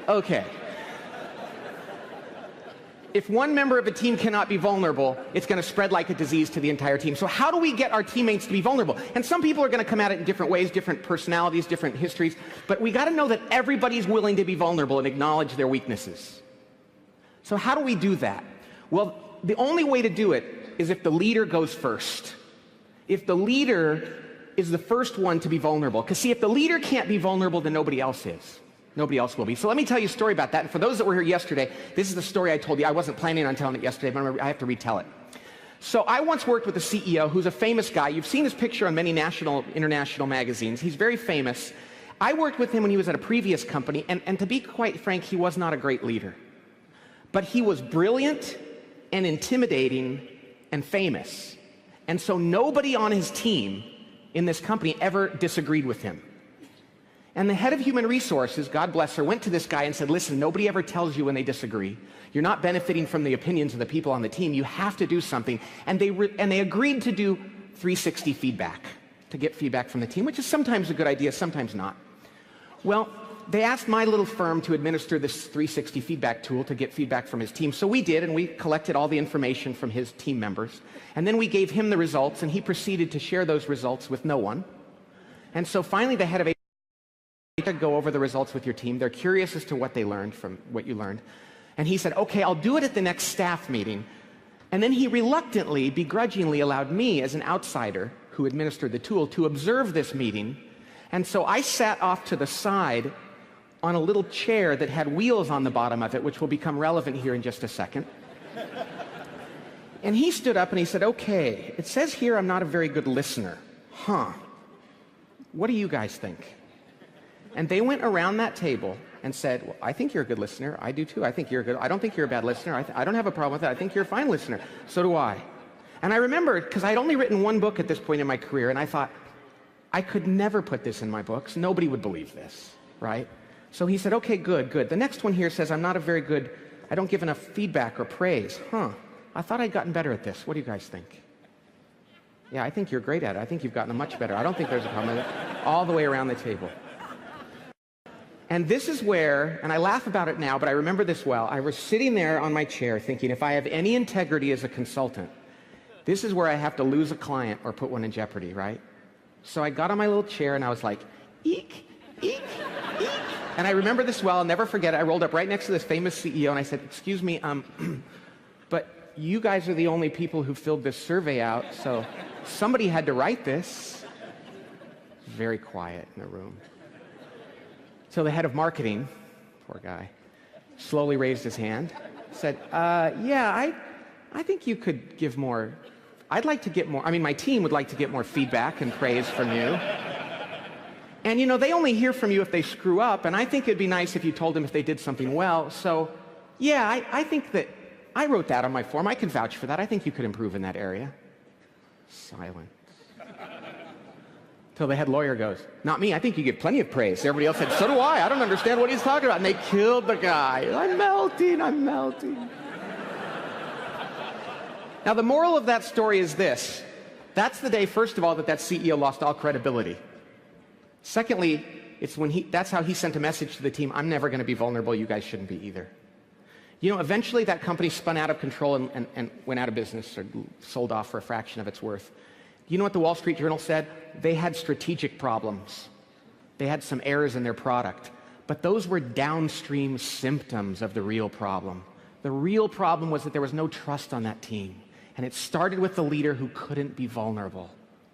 Okay. If one member of a team cannot be vulnerable, it's going to spread like a disease to the entire team. So how do we get our teammates to be vulnerable? And some people are going to come at it in different ways, different personalities, different histories, but we got to know that everybody's willing to be vulnerable and acknowledge their weaknesses. So how do we do that? Well, the only way to do it is if the leader goes first. If the leader is the first one to be vulnerable. Because see, if the leader can't be vulnerable, then nobody else is. Nobody else will be. So let me tell you a story about that. And for those that were here yesterday, this is the story I told you. I wasn't planning on telling it yesterday, but I have to retell it. So I once worked with a CEO who's a famous guy. You've seen his picture on many national, international magazines. He's very famous. I worked with him when he was at a previous company, and to be quite frank, he was not a great leader. But he was brilliant and intimidating and famous. And so nobody on his team in this company ever disagreed with him. And the head of human resources, God bless her, went to this guy and said, listen, nobody ever tells you when they disagree. You're not benefiting from the opinions of the people on the team. You have to do something. And they agreed to do 360 feedback, to get feedback from the team, which is sometimes a good idea, sometimes not. Well, they asked my little firm to administer this 360 feedback tool to get feedback from his team. So we did, and we collected all the information from his team members. And then we gave him the results, and he proceeded to share those results with no one. And so finally, the head of to go over the results with your team. They're curious as to what they learned from what you learned. And he said, okay, I'll do it at the next staff meeting. And then he reluctantly, begrudgingly allowed me as an outsider who administered the tool to observe this meeting. And so I sat off to the side on a little chair that had wheels on the bottom of it, which will become relevant here in just a second. And he stood up and he said, okay, it says here I'm not a very good listener. Huh. What do you guys think? And they went around that table and said, well, I think you're a good listener. I do too. I think you're good. I don't think you're a bad listener. I don't have a problem with that. I think you're a fine listener. So do I. And I remember, because I'd only written one book at this point in my career, and I thought, I could never put this in my books. Nobody would believe this, right? So he said, okay, good, good. The next one here says, I'm not a very good, I don't give enough feedback or praise. Huh. I thought I'd gotten better at this. What do you guys think? Yeah, I think you're great at it. I think you've gotten much better. I don't think there's a problem with it. All the way around the table. And this is where, and I laugh about it now, but I remember this well, I was sitting there on my chair thinking, if I have any integrity as a consultant, this is where I have to lose a client or put one in jeopardy, right? So I got on my little chair and I was like, eek, eek, eek. And I remember this well, I'll never forget it. I rolled up right next to this famous CEO and I said, excuse me, but you guys are the only people who filled this survey out, so somebody had to write this. Very quiet in the room. So the head of marketing, poor guy, slowly raised his hand, said, yeah, I think you could give more. I'd like to get more. I mean, my team would like to get more feedback and praise from you. And, you know, they only hear from you if they screw up, and I think it'd be nice if you told them if they did something well. So, yeah, I think that I wrote that on my form. I can vouch for that. I think you could improve in that area. Silence. Till the head lawyer goes, not me, I think you get plenty of praise. Everybody else said, so do I. I don't understand what he's talking about. And they killed the guy. I'm melting, I'm melting. Now, the moral of that story is this. That's the day, first of all, that CEO lost all credibility. Secondly, it's when that's how he sent a message to the team, I'm never going to be vulnerable, you guys shouldn't be either. You know, eventually that company spun out of control and went out of business or sold off for a fraction of its worth. You know what the Wall Street Journal said? They had strategic problems. They had some errors in their product. But those were downstream symptoms of the real problem. The real problem was that there was no trust on that team. And it started with the leader who couldn't be vulnerable.